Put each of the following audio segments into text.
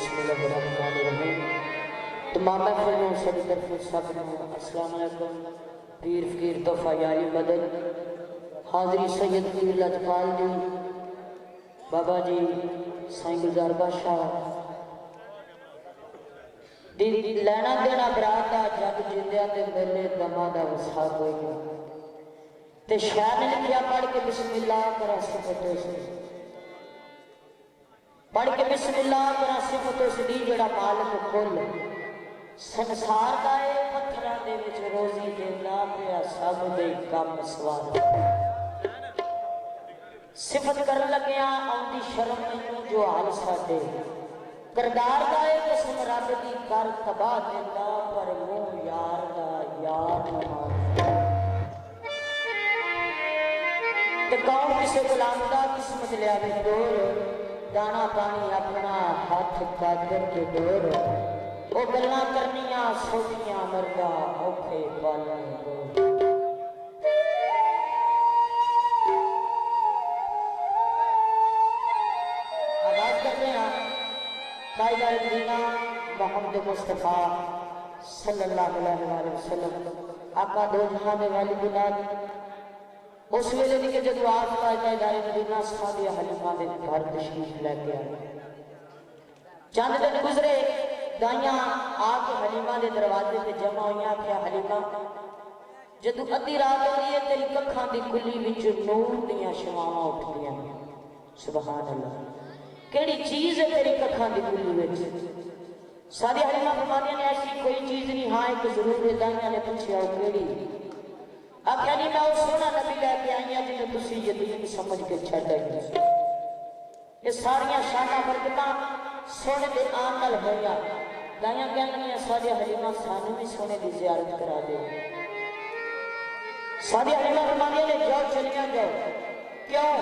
बिस्मिल्लाहिर्रहमानिर्रहीम। तमाम महफिलों सभी तरफ सब अस्सलाम वालेकुम। पीर फकीर तोहफा याली मदद हाज़री सैयद पीर लजपाल जी बाबा जी साईं गुलजार बादशाह लैना देना बरात का जग जिंदिया के मेले दमा का वसा होगा ते शाह ने लिखिया पढ़ के बिस्मिल्लाह करा सिफतो से पढ़ के बिस्मिल्लाह करा सिफतो सी जड़ा मालिक कुल संसार का पत्थर दे विच रोजी देना पिया सब दे कम सवार सिफत कर लग्या आउंदी शर्म मैनू जो हाल साडे करदार का कसम रब दी कर तबाह देता पर मुंह यार दा यार न ते कौन किसे गुलाम दा किस्मत लियावे डोर दाना पानी अपना हाथ कादर के डोर वो गल्ला करनिया सोचियां मरदा औखे पालन को आवाज कर रहे हैं कायदा दीना मोहम्मद मुस्तफा सल्लल्लाहु अलैहि वसल्लम आका दो जहां में वाली बुलाद उस वेले दी के जदों आप कायदा मदीना सादिया हलीमा दे घर तशरीफ लेके आए चंद दिन गुजरे दाइयां आके हलीमा के दरवाजे पे जमा हुई आख्या हलीमा जदों अद्धी रात होती है तेरी कखां की गुली विच नूर दियां शवावां उठदियां सुभान अल्लाह केड़ी चीज है तेरी कखां की गुली विच सारी हलीमा फरमादियां ने ऐसी कोई चीज नहीं हाँ एक जरूर है दाइयां ने पूछा केड़ी आख्या नहीं मैं सोना नबी लैके आई हूं जिन्हें तुसी यतीम समझ के छड़ आई ये सारिया शाना बरकतां सोने के आन नाल होया दाइयां कहंदियां साडी हलीमा सानू भी सोने की जियारत करा दे साडी हलीमा फरमादियां ने जाओ चलियां जाओ क्यों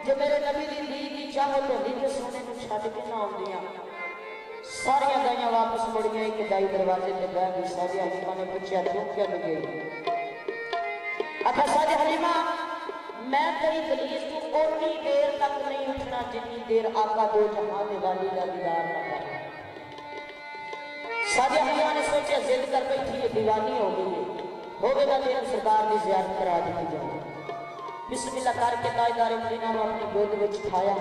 जो मेरे नबी दी दी की चाहत होंदी ते सोने को छड़ के ना आउंदियां सारिया दाइयां वापस मुड़ियां एक दाई दरवाजे ते बैठ गई साडी हलीमा ने पूछा क्यों क्या गई आखा सारी हलीमा मैं तेरी दलील को उतनी देर तक नहीं उठना जितनी देर आका दो जहां दे वाली का दीदार ना करे सारी हलीमा ने सोचा जिद कर बैठी है दीवानी हो गई है होगा तेरे सरकार की जियारत करा दी जाए बिस्मिल्लाह करके ताजदार मदीना को अपनी गोद में उठाया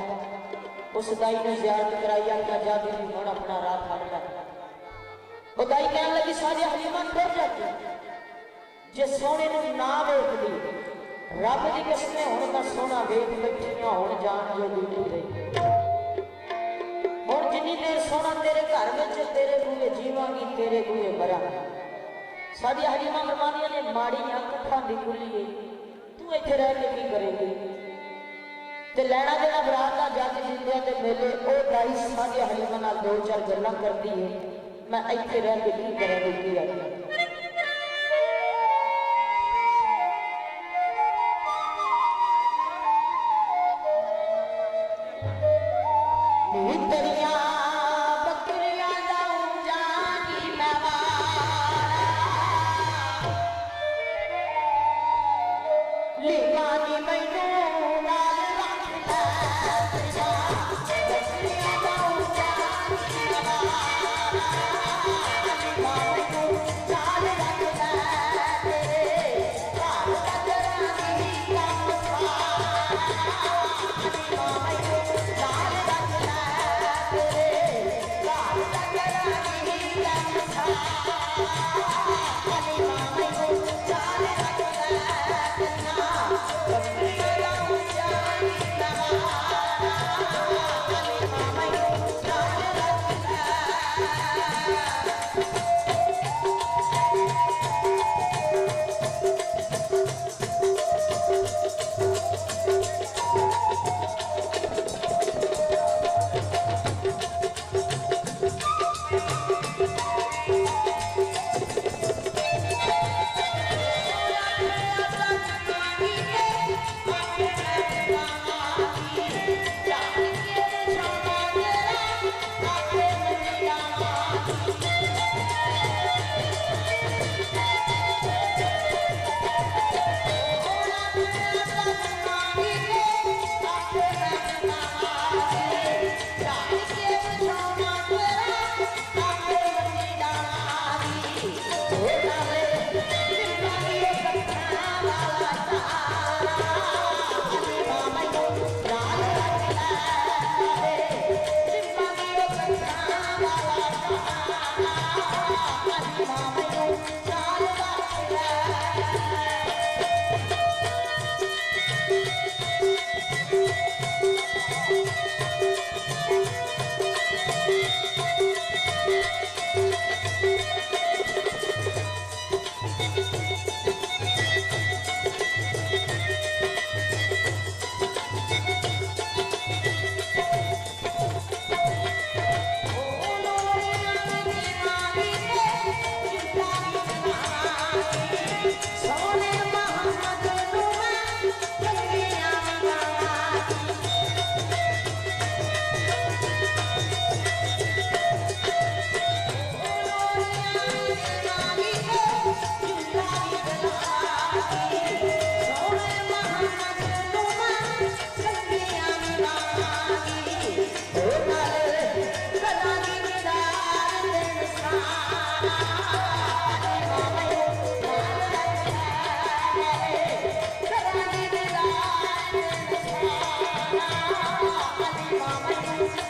उस दाई ने जियारत कराई आख्या जा भी हुण अपना राह फड़ लै वो दाई कहने लगी सारी हलीमा डर जाती जे सोने ना वेखदी रब की कसम हुण मैं सोना वेख बैठियां हुण जान जो ड्यूटी रही हुण जिन्नी देर सोना तेरे घर में तेरे बूहे जीवांगी तेरे बूहे मरा साडी हलीमा फरमादियां ने माड़ी अखां दी खुली है तू इत्थे रह के की करेगी ते लैना देना बरात दा जग जिंदे ते मेले ओ दाई साडी हलीमा नाल दो चार गल्लां करदी है मैं इत्थे रह के की करेगी की आखिया Bye.